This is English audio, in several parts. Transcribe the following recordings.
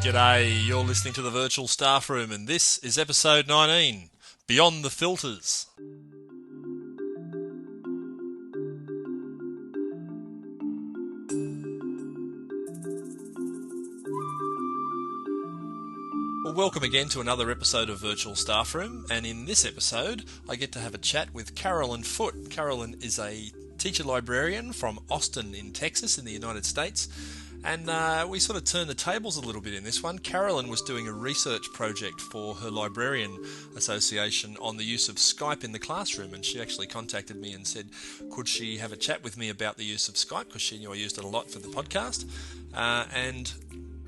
G'day, you're listening to the Virtual Staff Room, and this is episode 19, Beyond the Filters. Well, welcome again to another episode of Virtual Staff Room, and in this episode I get to have a chat with Carolyn Foote. Carolyn is a teacher librarian from Austin in Texas in the United States. And we sort of turned the tables a little bit in this one. Carolyn was doing a research project for her librarian association on the use of Skype in the classroom, and she actually contacted me and said, could she have a chat with me about the use of Skype, because she knew I used it a lot for the podcast. And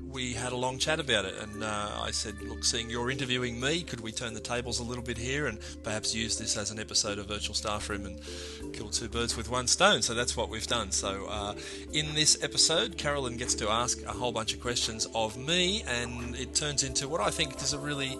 we had a long chat about it, and I said, look, seeing you're interviewing me, could we turn the tables a little bit here and perhaps use this as an episode of Virtual Staff Room and kill two birds with one stone? So that's what we've done. So in this episode, Carolyn gets to ask a whole bunch of questions of me, and it turns into what I think is a really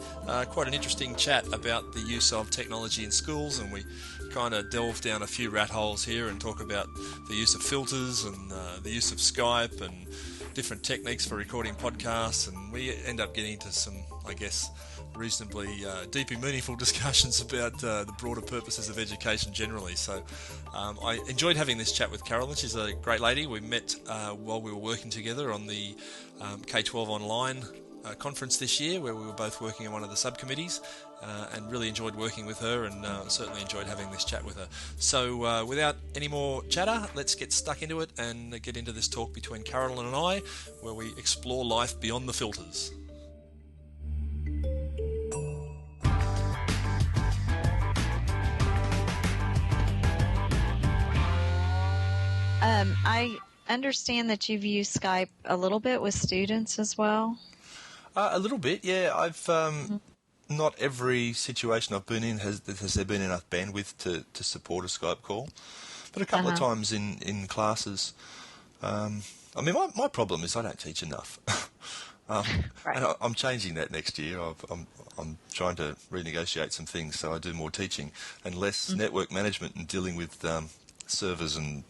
quite an interesting chat about the use of technology in schools, and we kind of delve down a few rat holes here and talk about the use of filters and the use of Skype and different techniques for recording podcasts, and we end up getting into some, I guess, reasonably deep and meaningful discussions about the broader purposes of education generally. So I enjoyed having this chat with Carolyn. She's a great lady. We met while we were working together on the K-12 online conference this year, where we were both working on one of the subcommittees, and really enjoyed working with her, and certainly enjoyed having this chat with her. So without any more chatter, let's get stuck into it and get into this talk between Carolyn and I, where we explore life beyond the filters. I understand that you've used Skype a little bit with students as well. A little bit, yeah. I've not every situation I've been in has there been enough bandwidth to support a Skype call, but a couple of times in classes. I mean, my problem is I don't teach enough, right. And I'm changing that next year. I'm trying to renegotiate some things so I do more teaching and less network management and dealing with servers and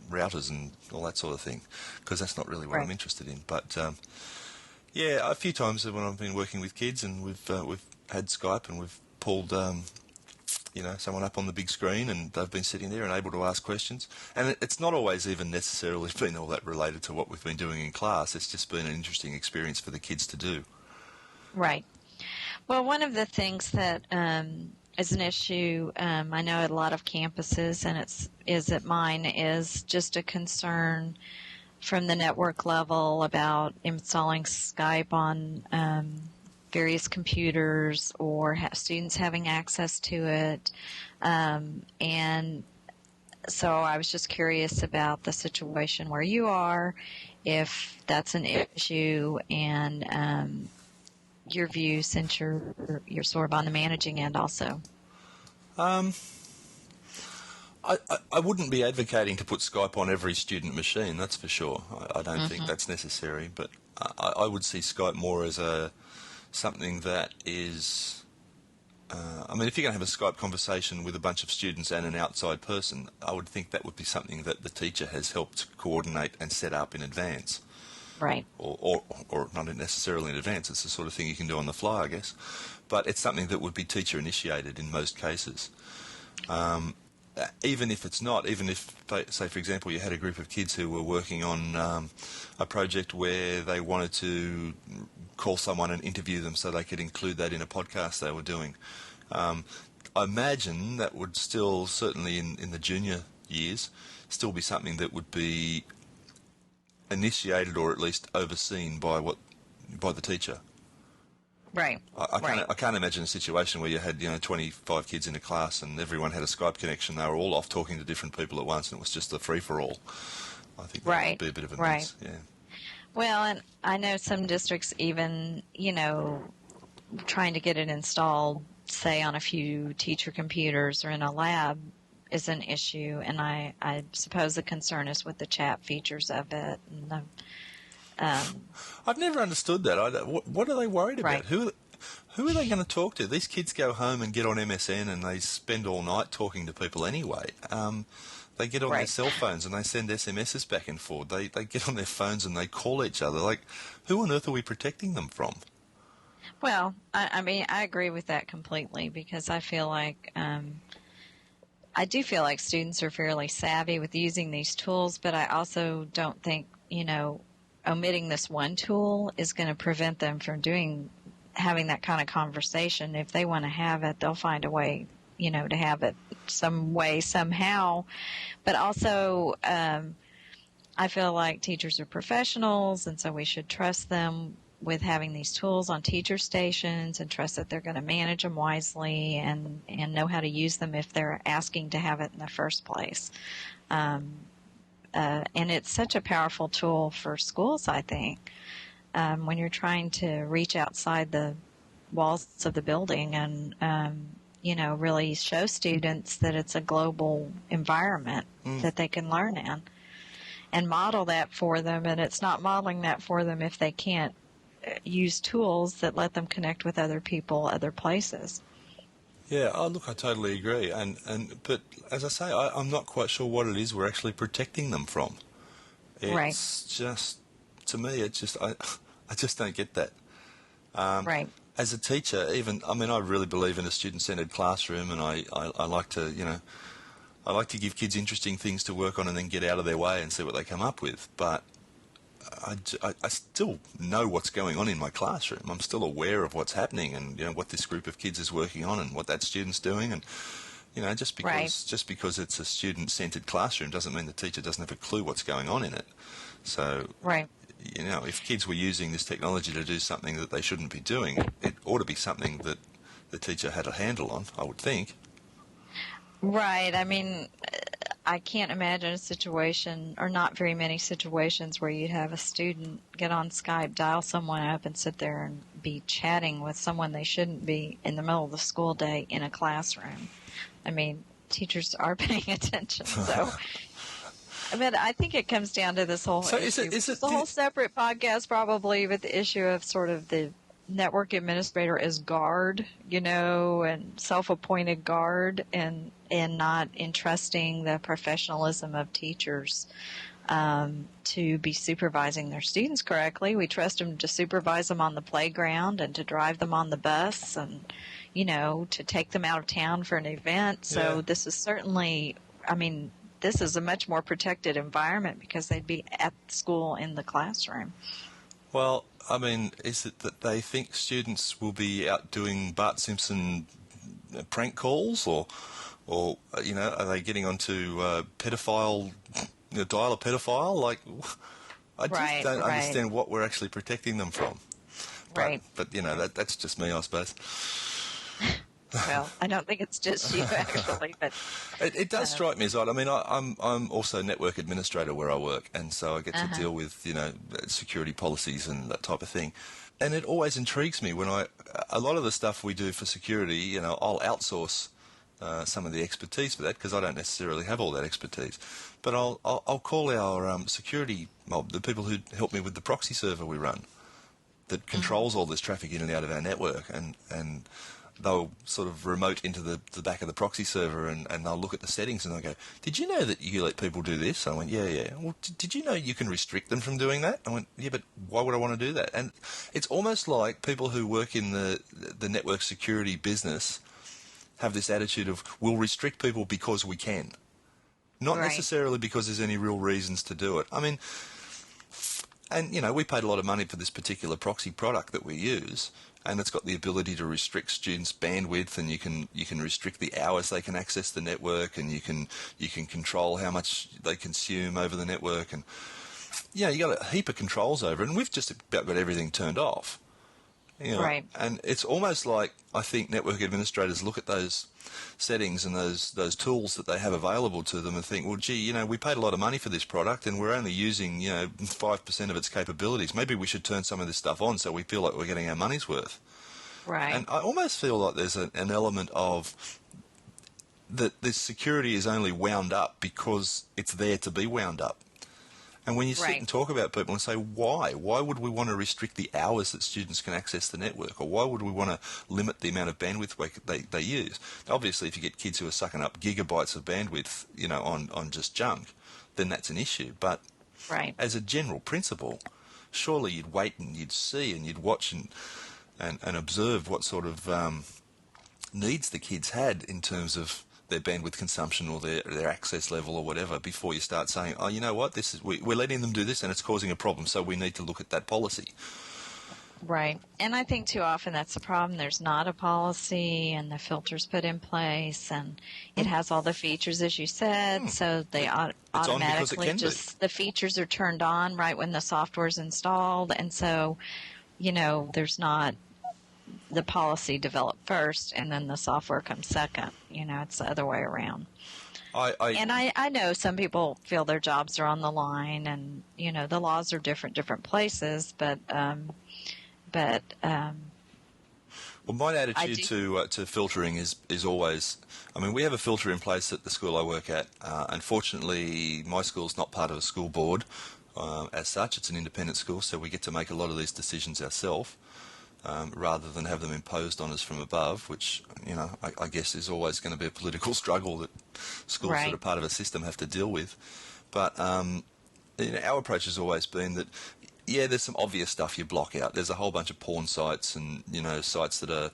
routers and all that sort of thing, because that's not really what I'm interested in. But yeah, a few times when I've been working with kids and we've had Skype and we've pulled someone up on the big screen and they've been sitting there and able to ask questions. And it's not always even necessarily been all that related to what we've been doing in class. It's just been an interesting experience for the kids to do. Right. Well, one of the things that is an issue, I know at a lot of campuses, and is at mine, is just a concern from the network level about installing Skype on various computers or students having access to it. And so I was just curious about the situation where you are, if that's an issue, and your view, since you're sort of on the managing end also. I wouldn't be advocating to put Skype on every student machine, that's for sure. I don't think that's necessary, but I would see Skype more as something that is... I mean, if you're going to have a Skype conversation with a bunch of students and an outside person, I would think that would be something that the teacher has helped coordinate and set up in advance. Right. Or not necessarily in advance. It's the sort of thing you can do on the fly, I guess. But it's something that would be teacher-initiated in most cases. Even if it's not, even if, say, for example, you had a group of kids who were working on a project where they wanted to call someone and interview them so they could include that in a podcast they were doing. I imagine that would still, certainly in the junior years, still be something that would be initiated or at least overseen by the teacher. Right. I can't imagine a situation where you had 25 kids in a class and everyone had a Skype connection. They were all off talking to different people at once, and it was just a free for all. I think that would be a bit of a mess. Yeah. Well, and I know some districts even trying to get it installed, say on a few teacher computers or in a lab, is an issue, and I suppose the concern is with the chat features of it. And I've never understood that. What are they worried about? Right. Who are they going to talk to? These kids go home and get on MSN and they spend all night talking to people anyway. They get on their Right. cell phones and they send SMSs back and forth. They get on their phones and they call each other. Like, who on earth are we protecting them from? Well, I mean, I agree with that completely, because I feel like I do feel like students are fairly savvy with using these tools, but I also don't think, omitting this one tool is going to prevent them from having that kind of conversation. If they want to have it, they'll find a way, to have it some way, somehow. But also, I feel like teachers are professionals, and so we should trust them with having these tools on teacher stations, and trust that they're going to manage them wisely and know how to use them if they're asking to have it in the first place. And it's such a powerful tool for schools, I think, when you're trying to reach outside the walls of the building and, really show students that it's a global environment that they can learn in, and model that for them. And it's not modeling that for them if they can't use tools that let them connect with other people, other places. Yeah, oh, look, I totally agree. But as I say, I'm not quite sure what it is we're actually protecting them from. It's just, to me, I just don't get that. Right. As a teacher, I really believe in a student-centered classroom, and I like to, I like to give kids interesting things to work on and then get out of their way and see what they come up with. But I still know what's going on in my classroom. I'm still aware of what's happening and what this group of kids is working on and what that student's doing. And just because it's a student-centered classroom doesn't mean the teacher doesn't have a clue what's going on in it. So if kids were using this technology to do something that they shouldn't be doing, it ought to be something that the teacher had a handle on, I would think. Right. I mean, I can't imagine a situation, or not very many situations, where you'd have a student get on Skype, dial someone up, and sit there and be chatting with someone they shouldn't be in the middle of the school day in a classroom. I mean, teachers are paying attention, so... I think it comes down to this whole issue. It's a whole separate podcast, probably, with the issue of sort of the network administrator as guard, and self-appointed guard, and not entrusting the professionalism of teachers to be supervising their students correctly. We trust them to supervise them on the playground and to drive them on the bus and, to take them out of town for an event. So this is certainly, this is a much more protected environment because they'd be at school in the classroom. Well, is it that they think students will be out doing Bart Simpson prank calls, or are they getting onto pedophile, dial a pedophile? Like, I just don't understand what we're actually protecting them from. But that's just me, I suppose. Well, I don't think it's just you, actually, but it does strike me as odd. I'm also network administrator where I work, and so I get to deal with security policies and that type of thing. And it always intrigues me when a lot of the stuff we do for security, I'll outsource some of the expertise for that because I don't necessarily have all that expertise. But I'll call our security mob, the people who help me with the proxy server we run, that controls all this traffic in and out of our network, and they'll sort of remote into the back of the proxy server and they'll look at the settings and they'll go, "Did you know that you let people do this?" I went, yeah. "Well, did you know you can restrict them from doing that?" I went, "Yeah, but why would I want to do that?" And it's almost like people who work in the network security business have this attitude of, we'll restrict people because we can. Not necessarily because there's any real reasons to do it. And we paid a lot of money for this particular proxy product that we use, and it's got the ability to restrict students' bandwidth, and you can restrict the hours they can access the network, and you can control how much they consume over the network, and you got a heap of controls over it, and we've just about got everything turned off. And it's almost like, I think network administrators look at those settings and those tools that they have available to them and think, well, gee, we paid a lot of money for this product and we're only using 5% of its capabilities. Maybe we should turn some of this stuff on so we feel like we're getting our money's worth. Right. And I almost feel like there's an element of that this security is only wound up because it's there to be wound up. And when you sit Right. and talk about people and say, why would we want to restrict the hours that students can access the network, or why would we want to limit the amount of bandwidth they use? Obviously, if you get kids who are sucking up gigabytes of bandwidth, on just junk, then that's an issue. But Right. as a general principle, surely you'd wait and you'd see and you'd watch and observe what sort of needs the kids had in terms of their bandwidth consumption or their access level or whatever before you start saying, oh, you know what, we're letting them do this and it's causing a problem, so we need to look at that policy. Right. And I think too often that's the problem. There's not a policy and the filters put in place, and it has all the features, as you said, so they automatically the features are turned on right when the software's installed. And so, there's not the policy developed first and then the software comes second. It's the other way around. I know some people feel their jobs are on the line, and, the laws are different places, but well, my attitude to filtering is always, we have a filter in place at the school I work at. Unfortunately, my school's not part of a school board as such. It's an independent school, so we get to make a lot of these decisions ourselves rather than have them imposed on us from above, which, I guess is always going to be a political struggle that schools that are part of a system have to deal with. But our approach has always been that, yeah, there's some obvious stuff you block out. There's a whole bunch of porn sites and, sites that are,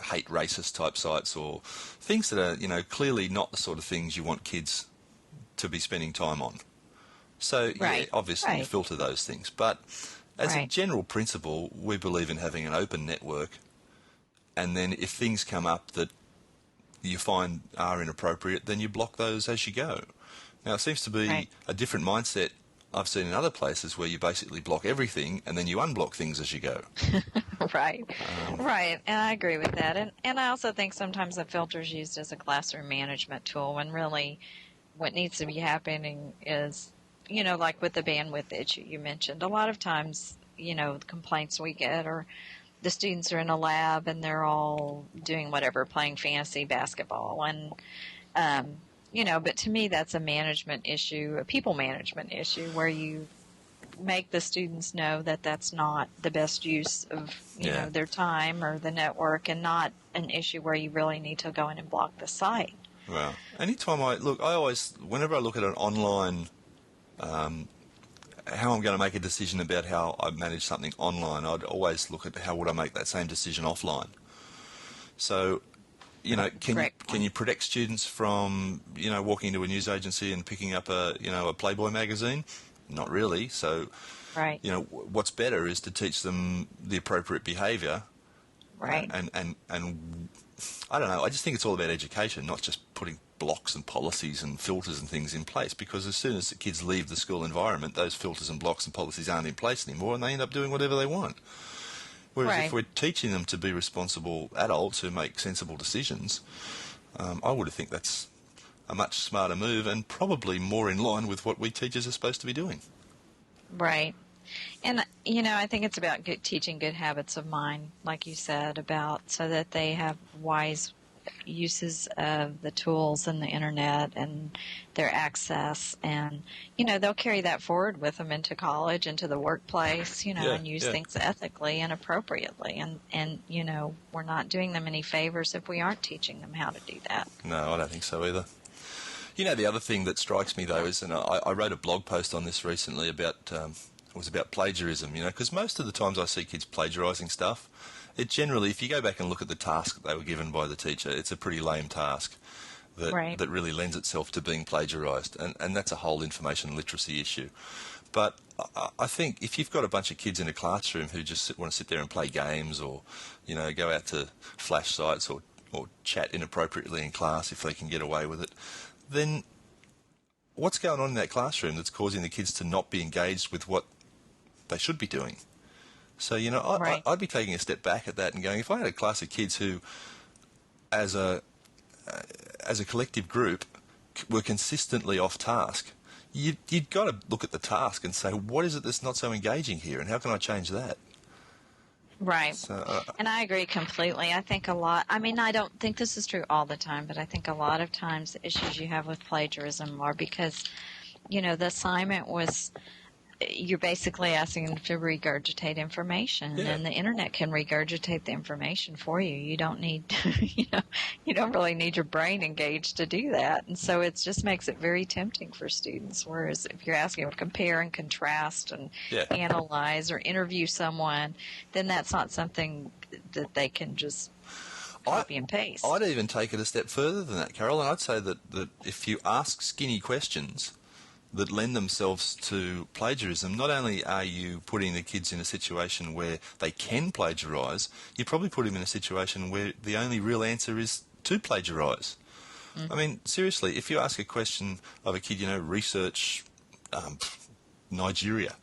hate racist type sites, or things that are, clearly not the sort of things you want kids to be spending time on. So, yeah, obviously you filter those things. But as a general principle, we believe in having an open network. And then if things come up that you find are inappropriate, then you block those as you go. Now, it seems to be a different mindset I've seen in other places where you basically block everything and then you unblock things as you go. Right. And I agree with that. And I also think sometimes the filter is used as a classroom management tool, when really what needs to be happening is, like with the bandwidth issue you mentioned, a lot of times, the complaints we get are the students are in a lab and they're all doing whatever, playing fantasy basketball. And, but to me, that's a management issue, a people management issue, where you make the students know that that's not the best use of, their time or the network, and not an issue where you really need to go in and block the site. Well, anytime whenever I look at an online, how I'm going to make a decision about how I manage something online, I'd always look at how would I make that same decision offline. So, can you protect students from, walking into a news agency and picking up a Playboy magazine? Not really. So, what's better is to teach them the appropriate behaviour. Right. And I don't know. I just think it's all about education, not just putting blocks and policies and filters and things in place, because as soon as the kids leave the school environment, those filters and blocks and policies aren't in place anymore, and they end up doing whatever they want. Whereas if we're teaching them to be responsible adults who make sensible decisions, I would think that's a much smarter move and probably more in line with what we teachers are supposed to be doing. Right. And, I think it's about teaching good habits of mind, like you said, so that they have wise uses of the tools and the internet and their access, and they'll carry that forward with them into college, into the workplace, and use things ethically and appropriately, and we're not doing them any favors if we aren't teaching them how to do that. No, I don't think so either. The other thing that strikes me though is, and I wrote a blog post on this recently about it was about plagiarism, because most of the times I see kids plagiarising stuff, it generally, if you go back and look at the task that they were given by the teacher, it's a pretty lame task that really lends itself to being plagiarised, and that's a whole information literacy issue. But I think if you've got a bunch of kids in a classroom who just want to sit there and play games, or go out to flash sites or chat inappropriately in class if they can get away with it, then what's going on in that classroom that's causing the kids to not be engaged with what they should be doing? So, I'd be taking a step back at that and going, if I had a class of kids who, as a collective group, were consistently off task, you'd got to look at the task and say, what is it that's not so engaging here, and how can I change that? Right. So, and I agree completely. I think I don't think this is true all the time, but I think a lot of times the issues you have with plagiarism are because the assignment was, you're basically asking them to regurgitate information, and the internet can regurgitate the information for you. You don't need, you don't really need your brain engaged to do that. And so it just makes it very tempting for students. Whereas if you're asking them to compare and contrast and analyze or interview someone, then that's not something that they can just copy and paste. I'd even take it a step further than that, Carol, and I'd say that if you ask skinny questions that lend themselves to plagiarism, not only are you putting the kids in a situation where they can plagiarise, you probably put them in a situation where the only real answer is to plagiarise. I mean, seriously, if you ask a question of a kid, research Nigeria,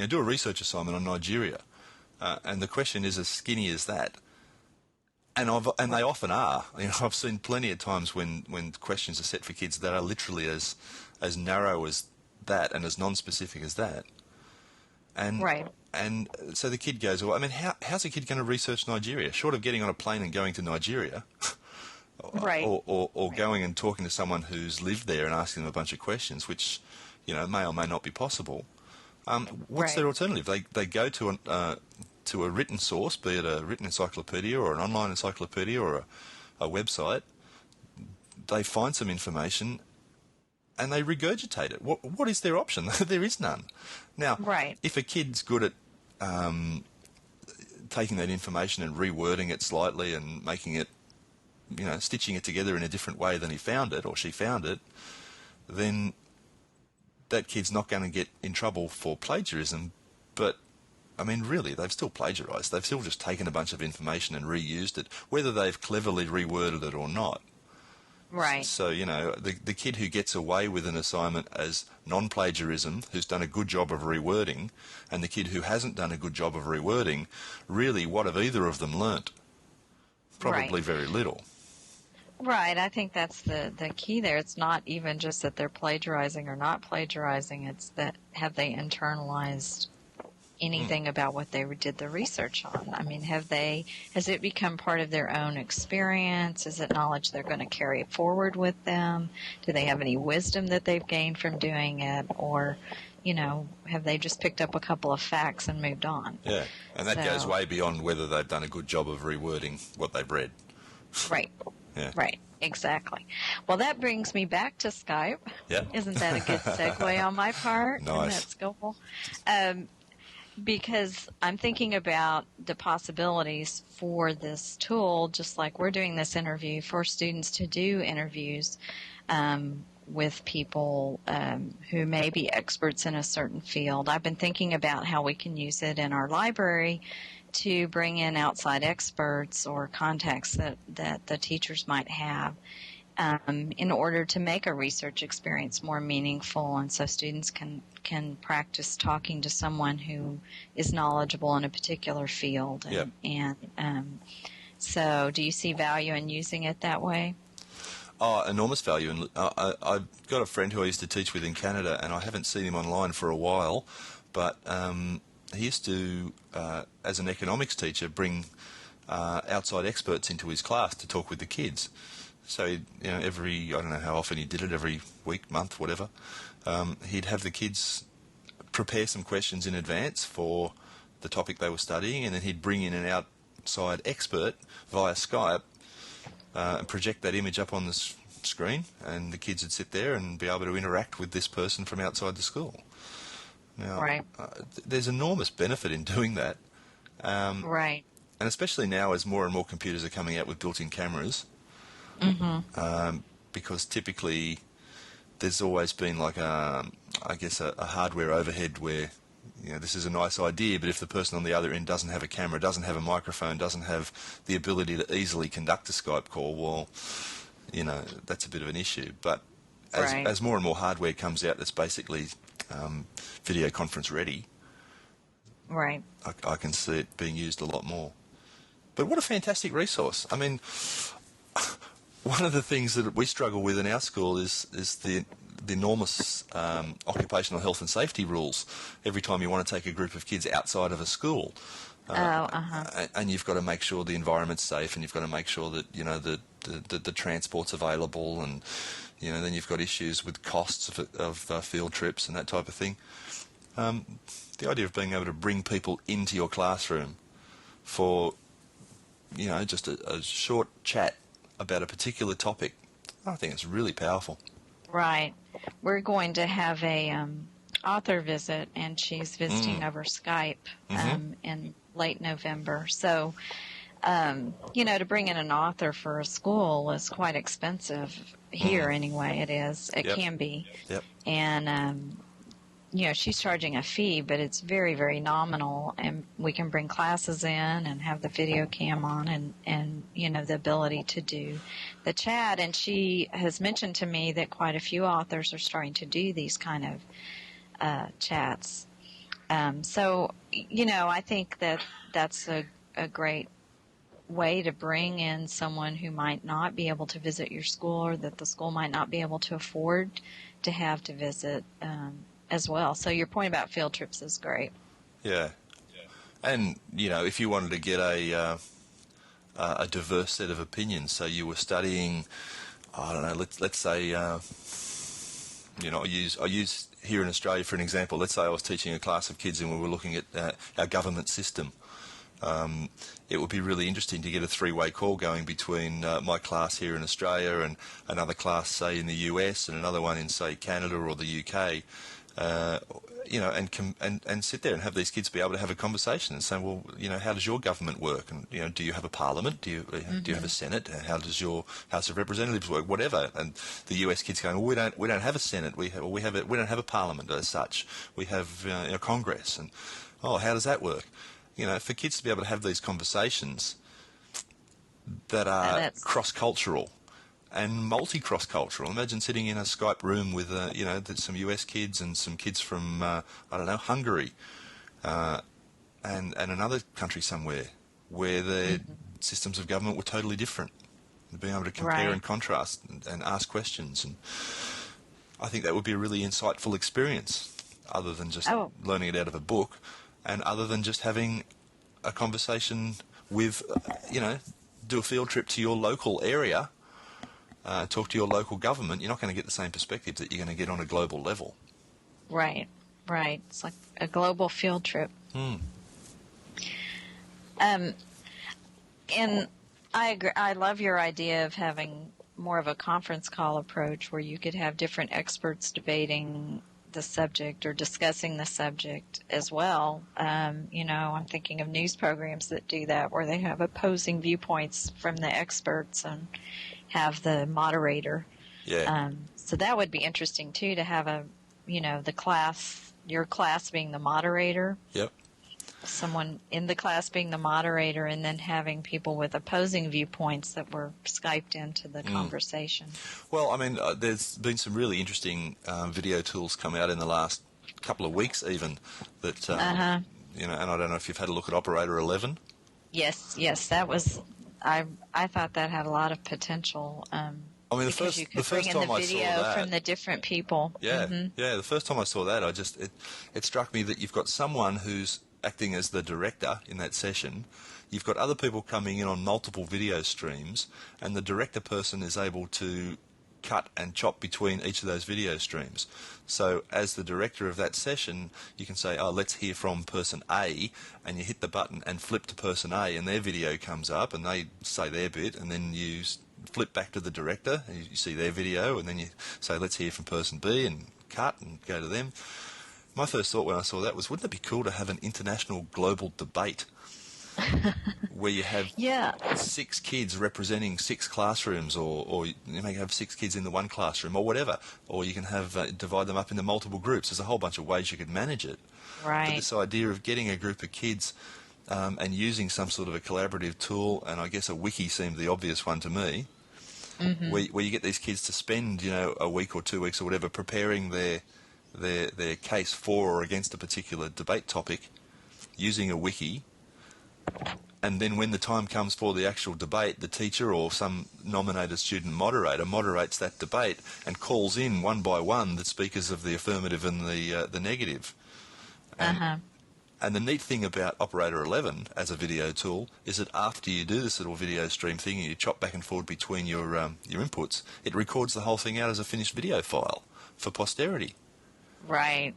do a research assignment on Nigeria, and the question is as skinny as that, and they often are. I've seen plenty of times when questions are set for kids that are literally as narrow as that and as non-specific as that. And and so the kid goes, well, I mean, how's a kid going to research Nigeria? Short of getting on a plane and going to Nigeria, or going and talking to someone who's lived there and asking them a bunch of questions, which, may or may not be possible. What's their alternative? They go to a written source, be it a written encyclopedia or an online encyclopedia or a website. They find some information and they regurgitate it. What is their option? There is none. Now, if a kid's good at taking that information and rewording it slightly and making it, stitching it together in a different way than he found it or she found it, then that kid's not going to get in trouble for plagiarism. But, I mean, really, they've still plagiarised. They've still just taken a bunch of information and reused it, whether they've cleverly reworded it or not. Right. So, the kid who gets away with an assignment as non-plagiarism, who's done a good job of rewording, and the kid who hasn't done a good job of rewording, really, what have either of them learnt? Probably very little. Right. I think that's the key there. It's not even just that they're plagiarizing or not plagiarizing. It's that have they internalized anything about what they did the research on? I mean, has it become part of their own experience? Is it knowledge they're going to carry forward with them? Do they have any wisdom that they've gained from doing it? Or, have they just picked up a couple of facts and moved on? Yeah, and that goes way beyond whether they've done a good job of rewording what they've read. Right. Yeah. Right. Exactly. Well, that brings me back to Skype. Yeah. Isn't that a good segue on my part? Nice. Isn't that skillful? Because I'm thinking about the possibilities for this tool, just like we're doing this interview, for students to do interviews with people who may be experts in a certain field. I've been thinking about how we can use it in our library to bring in outside experts or contacts that the teachers might have in order to make a research experience more meaningful, and so students can practice talking to someone who is knowledgeable in a particular field. So do you see value in using it that way? Oh, enormous value. And I've got a friend who I used to teach with in Canada, and I haven't seen him online for a while, but he used to, as an economics teacher, bring outside experts into his class to talk with the kids. So, I don't know how often he did it, every week, month, whatever. He'd have the kids prepare some questions in advance for the topic they were studying, and then he'd bring in an outside expert via Skype and project that image up on the screen, and the kids would sit there and be able to interact with this person from outside the school. Now, there's enormous benefit in doing that. And especially now as more and more computers are coming out with built-in cameras, because typically there's always been like a hardware overhead where, this is a nice idea, but if the person on the other end doesn't have a camera, doesn't have a microphone, doesn't have the ability to easily conduct a Skype call, well, that's a bit of an issue. But as more and more hardware comes out that's basically video conference ready, I can see it being used a lot more. But what a fantastic resource. I mean, one of the things that we struggle with in our school is the enormous occupational health and safety rules every time you want to take a group of kids outside of a school. And you've got to make sure the environment's safe, and you've got to make sure that, the transport's available, and then you've got issues with costs of field trips and that type of thing. The idea of being able to bring people into your classroom for just a short chat about a particular topic, I think it's really powerful. Right. We're going to have a author visit, and she's visiting over Skype in late November. So, to bring in an author for a school is quite expensive here anyway. It is. It can be. Yep. And, she's charging a fee, but it's very, very nominal, and we can bring classes in and have the video cam on and the ability to do the chat. And she has mentioned to me that quite a few authors are starting to do these kind of chats. So, I think that's a great way to bring in someone who might not be able to visit your school, or that the school might not be able to afford to have to visit as well. So your point about field trips is great. Yeah. And, if you wanted to get a diverse set of opinions, so you were studying, I don't know, let's say, I use here in Australia for an example. Let's say I was teaching a class of kids and we were looking at our government system. It would be really interesting to get a three-way call going between my class here in Australia and another class, say, in the US, and another one in, say, Canada or the UK. And sit there and have these kids be able to have a conversation and say, well, how does your government work? And, do you have a parliament? Do you have a Senate? How does your House of Representatives work? Whatever. And the US kids going, well, we don't have a Senate. We don't have a parliament as such. We have Congress. And, how does that work? For kids to be able to have these conversations that are cross-cultural and multi-cross-cultural. Imagine sitting in a Skype room with, some US kids and some kids from, Hungary and another country somewhere where the systems of government were totally different. And being able to compare and contrast and ask questions. And I think that would be a really insightful experience, other than just learning it out of a book, and other than just having a conversation with, do a field trip to your local area. Talk to your local government. You're not going to get the same perspective that you're going to get on a global level. Right. It's like a global field trip. And I agree. I love your idea of having more of a conference call approach, where you could have different experts debating the subject or discussing the subject as well. I'm thinking of news programs that do that, where they have opposing viewpoints from the experts and have the moderator. Yeah. So that would be interesting too, to have your class being the moderator. Yep. Someone in the class being the moderator, and then having people with opposing viewpoints that were Skyped into the conversation. Well, I mean, there's been some really interesting video tools come out in the last couple of weeks even that, and I don't know if you've had a look at Operator 11. Yes, that was, I thought that had a lot of potential. I mean, because you could bring in the video from the different people. Yeah, the first time I saw that, it struck me that you've got someone who's acting as the director in that session. You've got other people coming in on multiple video streams, and the director person is able to cut and chop between each of those video streams. So as the director of that session, you can say, let's hear from person A, and you hit the button and flip to person A, and their video comes up, and they say their bit, and then you flip back to the director, and you see their video, and then you say, let's hear from person B, and cut and go to them. My first thought when I saw that was, wouldn't it be cool to have an international global debate where you have 6 kids representing 6 classrooms, or you may have 6 kids in the one classroom, or whatever, or you can have divide them up into multiple groups. There's a whole bunch of ways you could manage it. Right. But this idea of getting a group of kids and using some sort of a collaborative tool, and I guess a wiki seemed the obvious one to me, where you get these kids to spend a week or 2 weeks or whatever preparing their case for or against a particular debate topic using a wiki, and then when the time comes for the actual debate, the teacher or some nominated student moderator moderates that debate and calls in one by one the speakers of the affirmative and the negative. And And the neat thing about Operator 11 as a video tool is that after you do this little video stream thing and you chop back and forward between your inputs, it records the whole thing out as a finished video file for posterity. Right.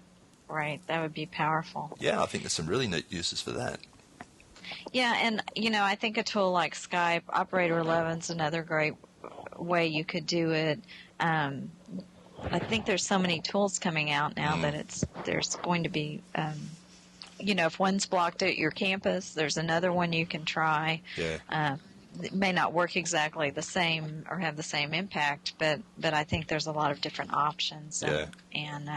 That would be powerful. Yeah, I think there's some really neat uses for that. Yeah, and, I think a tool like Skype, Operator 11's another great way you could do it. I think there's so many tools coming out now that there's going to be, if one's blocked at your campus, there's another one you can try. Yeah. It may not work exactly the same or have the same impact, but I think there's a lot of different options. And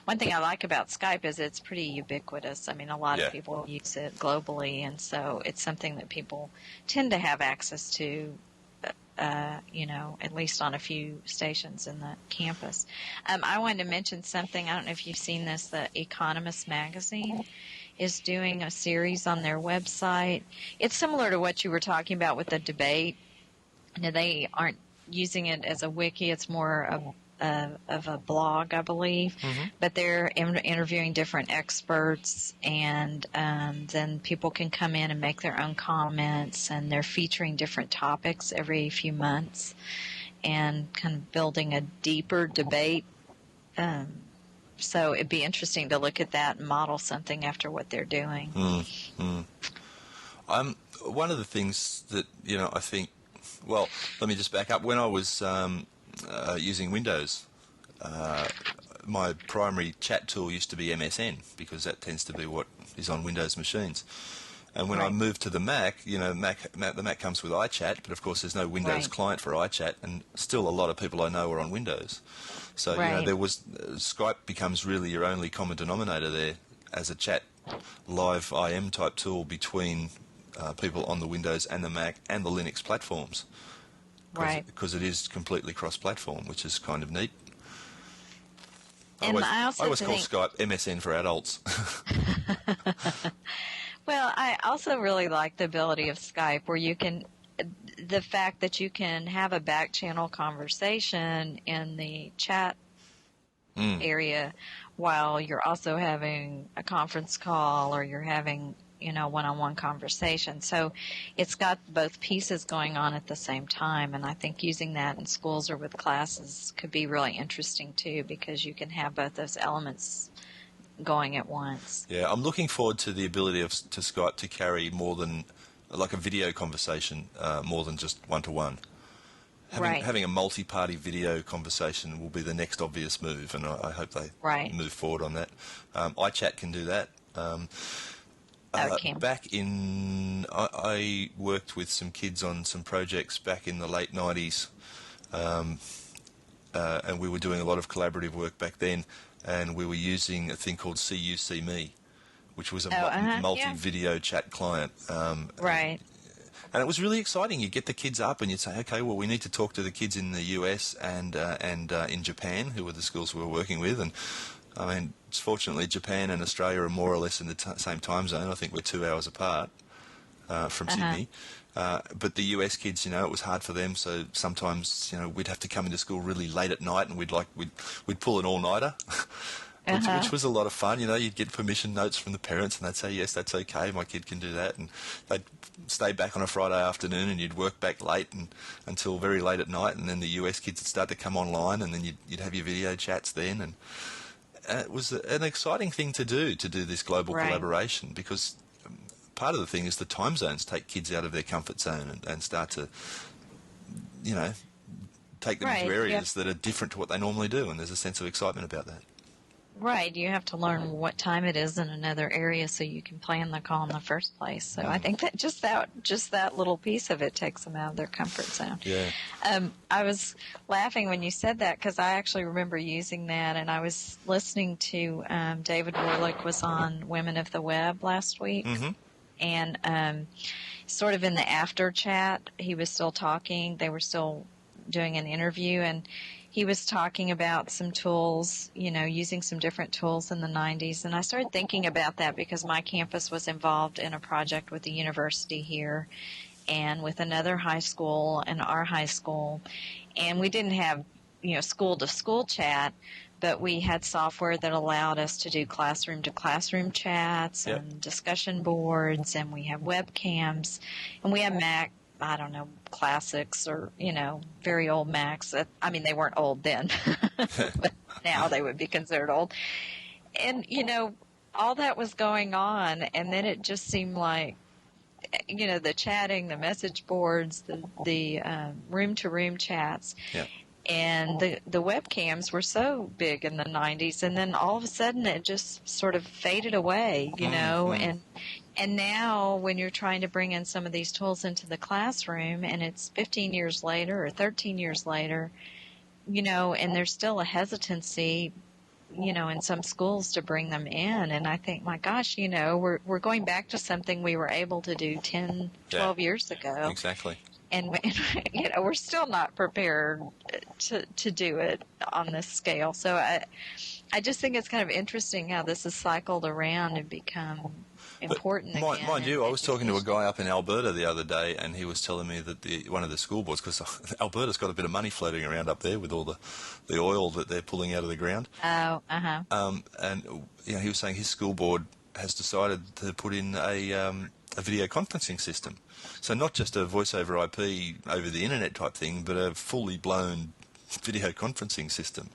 one thing I like about Skype is it's pretty ubiquitous. I mean, a lot of people use it globally, and so it's something that people tend to have access to, at least on a few stations in the campus. I wanted to mention something. I don't know if you've seen this, the Economist magazine is doing a series on their website. It's similar to what you were talking about with the debate. They aren't using it as a wiki. It's more of a blog, I believe. Mm-hmm. But they're interviewing different experts, and then people can come in and make their own comments, and they're featuring different topics every few months and kind of building a deeper debate. So it'd be interesting to look at that and model something after what they're doing. One of the things that, I think, well, let me just back up. When I was using Windows, my primary chat tool used to be MSN, because that tends to be what is on Windows machines. And when I moved to the Mac, the Mac comes with iChat, but of course there's no Windows client for iChat, and still a lot of people I know are on Windows. So, there was Skype becomes really your only common denominator there as a chat live IM type tool between people on the Windows and the Mac and the Linux platforms. Because it is completely cross-platform, which is kind of neat. And I always call Skype MSN for adults. Well, I also really like the ability of Skype where the fact that you can have a back channel conversation in the chat area while you're also having a conference call or you're having, one-on-one conversation. So it's got both pieces going on at the same time, and I think using that in schools or with classes could be really interesting too, because you can have both those elements going at once. Yeah, I'm looking forward to the ability to Skype to carry more than like a video conversation, more than just one-to-one. Having a multi-party video conversation will be the next obvious move, and I hope they move forward on that. iChat can do that. I worked with some kids on some projects back in the late 90s, and we were doing a lot of collaborative work back then, and we were using a thing called CUCMe, which was a multi-video chat client. And it was really exciting. You get the kids up and you'd say, okay, well, we need to talk to the kids in the US and in Japan, who were the schools we were working with. And, I mean, fortunately, Japan and Australia are more or less in the same time zone. I think we're 2 hours apart from Sydney. But the US kids, it was hard for them. So sometimes, we'd have to come into school really late at night and we'd pull an all-nighter. Which was a lot of fun. You'd get permission notes from the parents and they'd say, yes, that's okay, my kid can do that. And they'd stay back on a Friday afternoon and you'd work back late until very late at night, and then the US kids would start to come online, and then you'd have your video chats then. And it was an exciting thing to do this global collaboration, because part of the thing is the time zones take kids out of their comfort zone and start to, take them into areas that are different to what they normally do, and there's a sense of excitement about that. Right, you have to learn what time it is in another area so you can plan the call in the first place. So I think that just that little piece of it takes them out of their comfort zone. Yeah. I was laughing when you said that, because I actually remember using that, and I was listening to David Warlick was on Women of the Web last week, and sort of in the after chat, he was still talking. They were still doing an interview, and he was talking about some tools, using some different tools in the 90s. And I started thinking about that because my campus was involved in a project with the university here and with another high school and our high school. And we didn't have, school-to-school chat, but we had software that allowed us to do classroom-to-classroom chats Yep. and discussion boards, and we have webcams, and we have Mac, I don't know, classics or, very old Macs. I mean, they weren't old then, but now they would be considered old. And, all that was going on, and then it just seemed like, the chatting, the message boards, the room-to-room chats. Yeah. And the webcams were so big in the 90s, and then all of a sudden it just sort of faded away, and now when you're trying to bring in some of these tools into the classroom, and it's 15 years later or 13 years later, and there's still a hesitancy, in some schools to bring them in. And I think, my gosh, we're going back to something we were able to do 10, 12 years ago. Exactly. And we're still not prepared to do it on this scale. So I just think it's kind of interesting how this has cycled around and become important again. Mind you, I was talking to a guy up in Alberta the other day, and he was telling me that one of the school boards, because Alberta's got a bit of money floating around up there with all the oil that they're pulling out of the ground. Oh, uh-huh. And he was saying his school board has decided to put in a video conferencing system. So not just a voice over IP over the internet type thing, but a fully blown video conferencing system.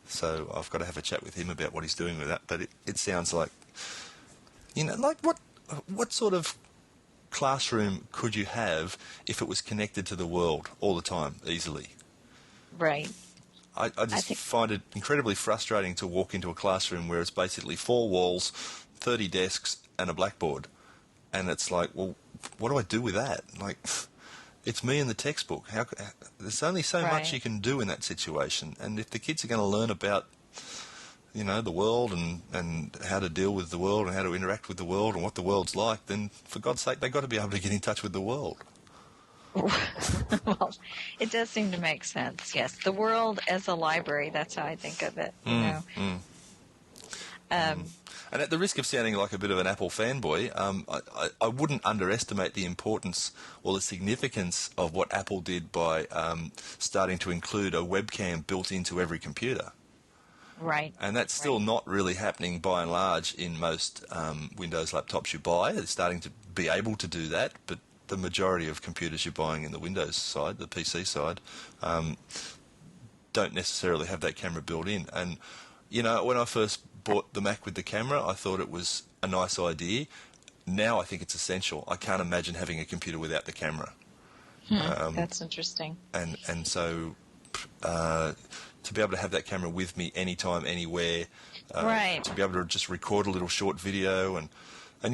So I've got to have a chat with him about what he's doing with that. But it sounds like, like what sort of classroom could you have if it was connected to the world all the time, easily? Right. I just find it incredibly frustrating to walk into a classroom where it's basically 4 walls, 30 desks, and a blackboard. And it's like, well, what do I do with that? Like, it's me in the textbook. There's only so much you can do in that situation. And if the kids are going to learn about, the world and how to deal with the world and how to interact with the world and what the world's like, then for God's sake, they've got to be able to get in touch with the world. Well, it does seem to make sense. Yes, the world as a library, that's how I think of it. And at the risk of sounding like a bit of an Apple fanboy, I wouldn't underestimate the importance or the significance of what Apple did by starting to include a webcam built into every computer. Right. And that's still not really happening by and large in most Windows laptops you buy. It's starting to be able to do that, but the majority of computers you're buying in the Windows side, the PC side, don't necessarily have that camera built in. And, when I first bought the Mac with the camera, I thought it was a nice idea. Now I think it's essential. I can't imagine having a computer without the camera. That's interesting. And so to be able to have that camera with me anytime, anywhere, to be able to just record a little short video, and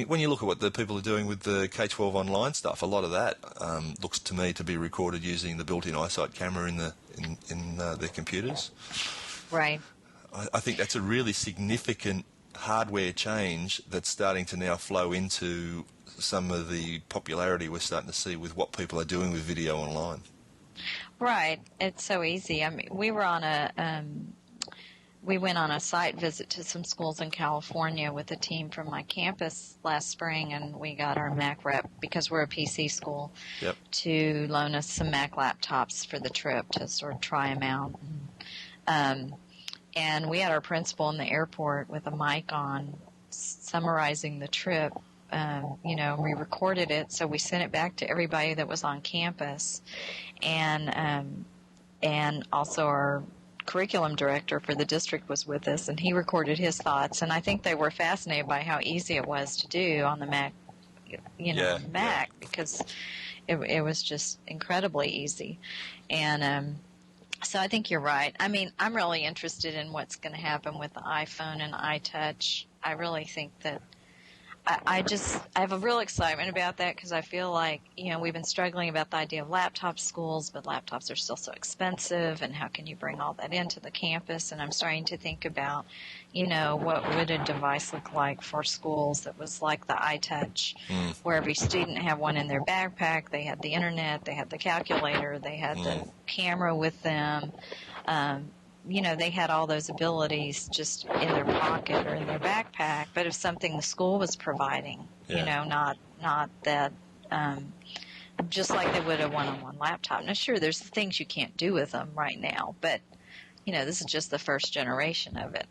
when you look at what the people are doing with the K-12 online stuff, a lot of that looks to me to be recorded using the built-in iSight camera in their computers. Right. I think that's a really significant hardware change that's starting to now flow into some of the popularity we're starting to see with what people are doing with video online. Right. It's so easy. I mean, we went on a site visit to some schools in California with a team from my campus last spring, and we got our Mac rep, because we're a PC school, to loan us some Mac laptops for the trip to sort of try them out. And we had our principal in the airport with a mic on, summarizing the trip. We recorded it, so we sent it back to everybody that was on campus, and also our curriculum director for the district was with us, and he recorded his thoughts. And I think they were fascinated by how easy it was to do on the Mac, Mac, because it was just incredibly easy. And so I think you're right. I mean, I'm really interested in what's going to happen with the iPhone and iTouch. I really think that I have a real excitement about that, because I feel like, we've been struggling about the idea of laptop schools, but laptops are still so expensive, and how can you bring all that into the campus? And I'm starting to think about, what would a device look like for schools that was like the iTouch, where every student had one in their backpack, they had the internet, they had the calculator, they had the camera with them. They had all those abilities just in their pocket or in their backpack, but if something the school was providing, not that, just like they would a one-on-one laptop. Now, sure, there's things you can't do with them right now, but, this is just the first generation of it.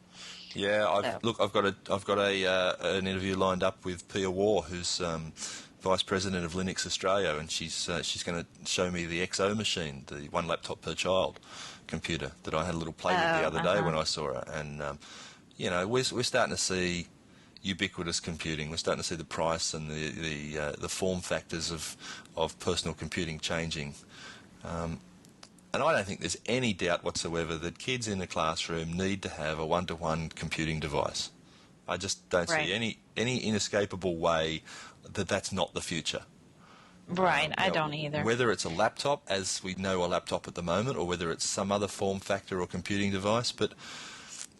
Yeah, I've got an interview lined up with Pia Waugh, who's Vice President of Linux Australia, and she's going to show me the XO machine, the one laptop per child computer that I had a little play with the other day when I saw her. And we're starting to see ubiquitous computing. We're starting to see the price and the form factors of personal computing changing. And I don't think there's any doubt whatsoever that kids in the classroom need to have a one-to-one computing device. I just don't see any inescapable way that that's not the future. Right, I don't either. Whether it's a laptop, as we know a laptop at the moment, or whether it's some other form factor or computing device. But,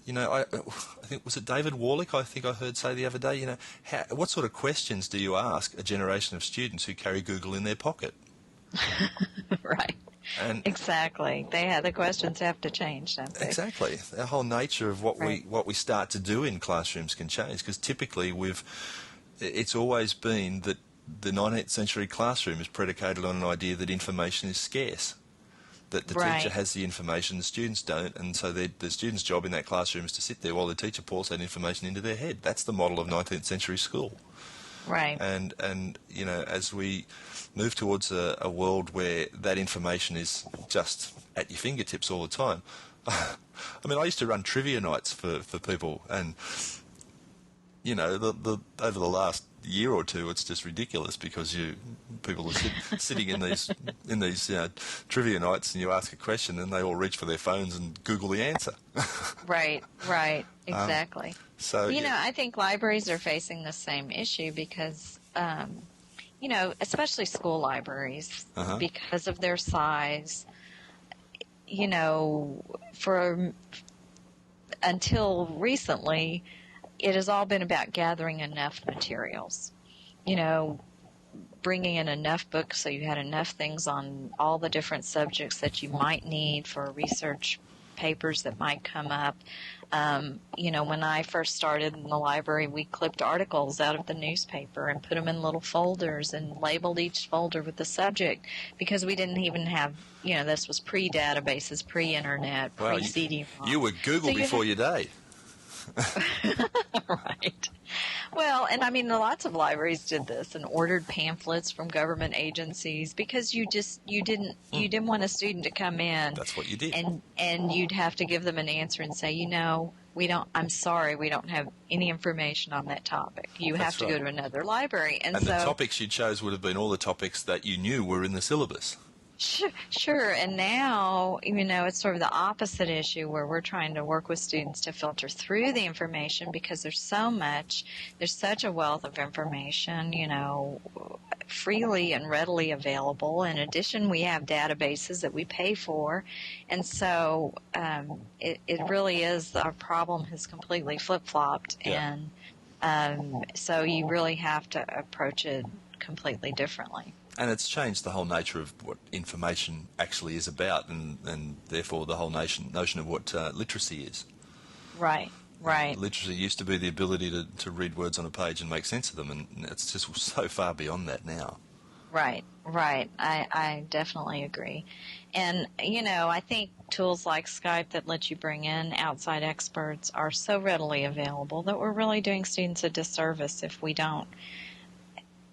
I think, was it David Warlick, I think I heard say the other day, what sort of questions do you ask a generation of students who carry Google in their pocket? Right. And exactly. The questions have to change, don't they? Exactly. The whole nature of what we start to do in classrooms can change, because typically it's always been that the 19th century classroom is predicated on an idea that information is scarce, that the teacher has the information, the students don't, and so the student's job in that classroom is to sit there while the teacher pours that information into their head. That's the model of 19th century school. Right. And as we move towards a world where that information is just at your fingertips all the time. I mean, I used to run trivia nights for people, and over the last year or two, it's just ridiculous, because people are sitting in these trivia nights, and you ask a question, and they all reach for their phones and Google the answer. Right, exactly. I think libraries are facing the same issue because, especially school libraries, because of their size, until recently, it has all been about gathering enough materials, bringing in enough books so you had enough things on all the different subjects that you might need for research papers that might come up. When I first started in the library, we clipped articles out of the newspaper and put them in little folders and labeled each folder with the subject, because we didn't even have, this was pre-databases, pre-internet, pre-CD-ROM. You were Google before your day. Right. Well, and I mean, lots of libraries did this and ordered pamphlets from government agencies, because you didn't want a student to come in. That's what you did. And you'd have to give them an answer and say, I'm sorry, we don't have any information on that topic. You have to go to another library. And so the topics you chose would have been all the topics that you knew were in the syllabus. Sure, and now, it's sort of the opposite issue, where we're trying to work with students to filter through the information, because there's such a wealth of information, freely and readily available. In addition, we have databases that we pay for, and so it really is, our problem has completely flip-flopped, and so you really have to approach it completely differently. And it's changed the whole nature of what information actually is about, and therefore the whole notion of what literacy is. Right. Literacy used to be the ability to read words on a page and make sense of them, and it's just so far beyond that now. Right. I definitely agree. And, I think tools like Skype that let you bring in outside experts are so readily available that we're really doing students a disservice if we don't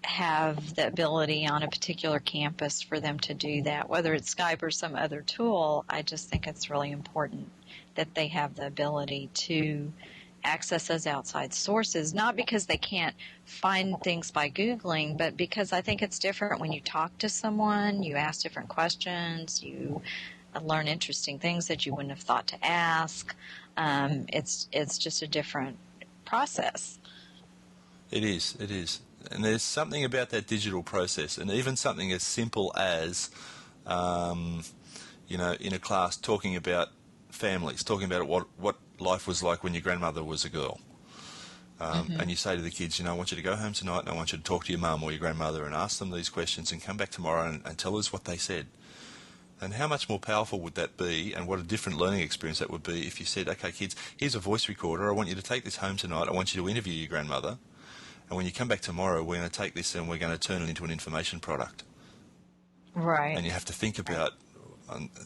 have the ability on a particular campus for them to do that, whether it's Skype or some other tool. I just think it's really important that they have the ability to access those outside sources, not because they can't find things by Googling, but because I think it's different when you talk to someone, you ask different questions, you learn interesting things that you wouldn't have thought to ask. It's just a different process. It is. And there's something about that digital process, and even something as simple as, in a class talking about families, talking about what life was like when your grandmother was a girl. And you say to the kids, I want you to go home tonight and I want you to talk to your mum or your grandmother and ask them these questions and come back tomorrow and tell us what they said. And how much more powerful would that be, and what a different learning experience that would be if you said, okay, kids, here's a voice recorder. I want you to take this home tonight. I want you to interview your grandmother. And when you come back tomorrow, we're going to take this and we're going to turn it into an information product. Right. And you have to think about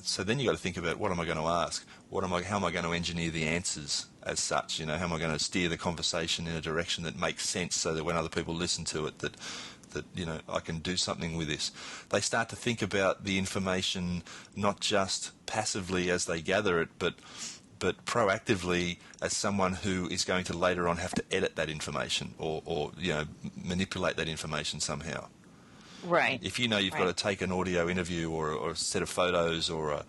So then you got to think about, what am I going to ask? How am I going to engineer the answers as such? How am I going to steer the conversation in a direction that makes sense, so that when other people listen to it, that I can do something with this. They start to think about the information not just passively as they gather it, but proactively as someone who is going to later on have to edit that information or manipulate that information somehow. Right. If you've got to take an audio interview or a set of photos or a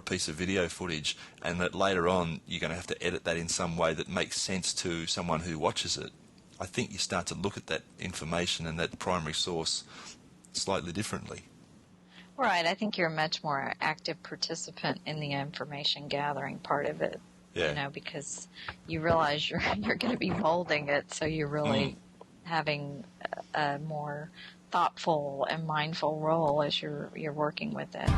piece of video footage, and that later on you're going to have to edit that in some way that makes sense to someone who watches it, I think you start to look at that information and that primary source slightly differently. Right. I think you're a much more active participant in the information gathering part of it. Yeah. Because you realize you're going to be molding it, so you're really having a more thoughtful and mindful role as you're working with it.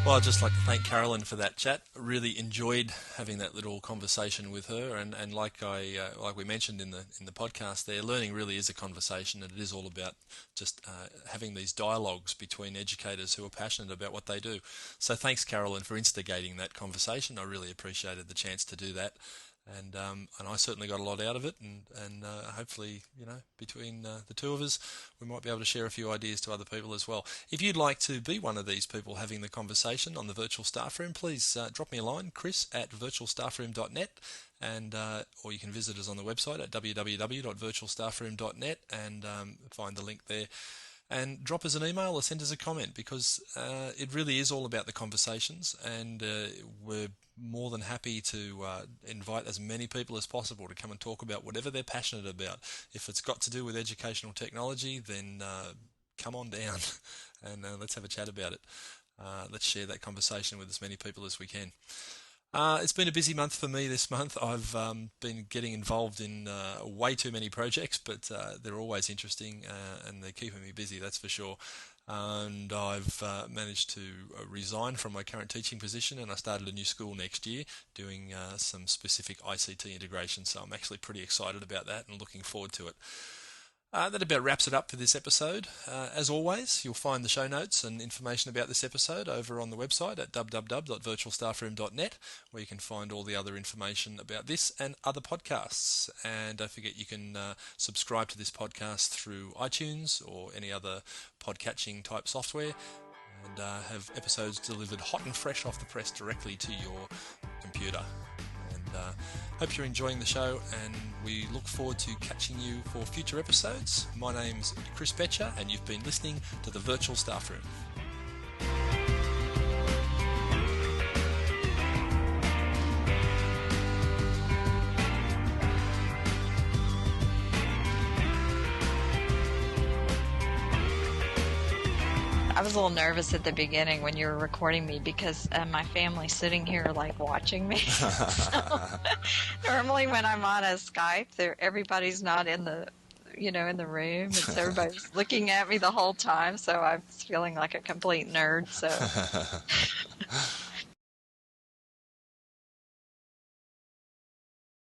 Well, I'd just like to thank Carolyn for that chat. I really enjoyed having that little conversation with her, and like we mentioned in the podcast there, learning really is a conversation, and it is all about just having these dialogues between educators who are passionate about what they do. So thanks, Carolyn, for instigating that conversation. I really appreciated the chance to do that. And I certainly got a lot out of it, and hopefully, between the two of us, we might be able to share a few ideas to other people as well. If you'd like to be one of these people having the conversation on the Virtual Staff Room, please drop me a line, chris@virtualstaffroom.net, and or you can visit us on the website at www.virtualstaffroom.net and find the link there. And drop us an email or send us a comment, because it really is all about the conversations, and we're more than happy to invite as many people as possible to come and talk about whatever they're passionate about. If it's got to do with educational technology, then come on down and let's have a chat about it. Let's share that conversation with as many people as we can. It's been a busy month for me this month. I've been getting involved in way too many projects, but they're always interesting and they're keeping me busy, that's for sure. And I've managed to resign from my current teaching position, and I started a new school next year doing some specific ICT integration, so I'm actually pretty excited about that and looking forward to it. That about wraps it up for this episode. As always, you'll find the show notes and information about this episode over on the website at www.virtualstaffroom.net, where you can find all the other information about this and other podcasts. And don't forget, you can subscribe to this podcast through iTunes or any other podcatching type software, and have episodes delivered hot and fresh off the press directly to your computer. Hope you're enjoying the show, and we look forward to catching you for future episodes. My name's Chris Betcher, and you've been listening to the Virtual Staff Room. I was a little nervous at the beginning when you were recording me, because my family's sitting here watching me. So, normally when I'm on a Skype, everybody's not in the room. It's everybody's looking at me the whole time, so I was feeling like a complete nerd. So.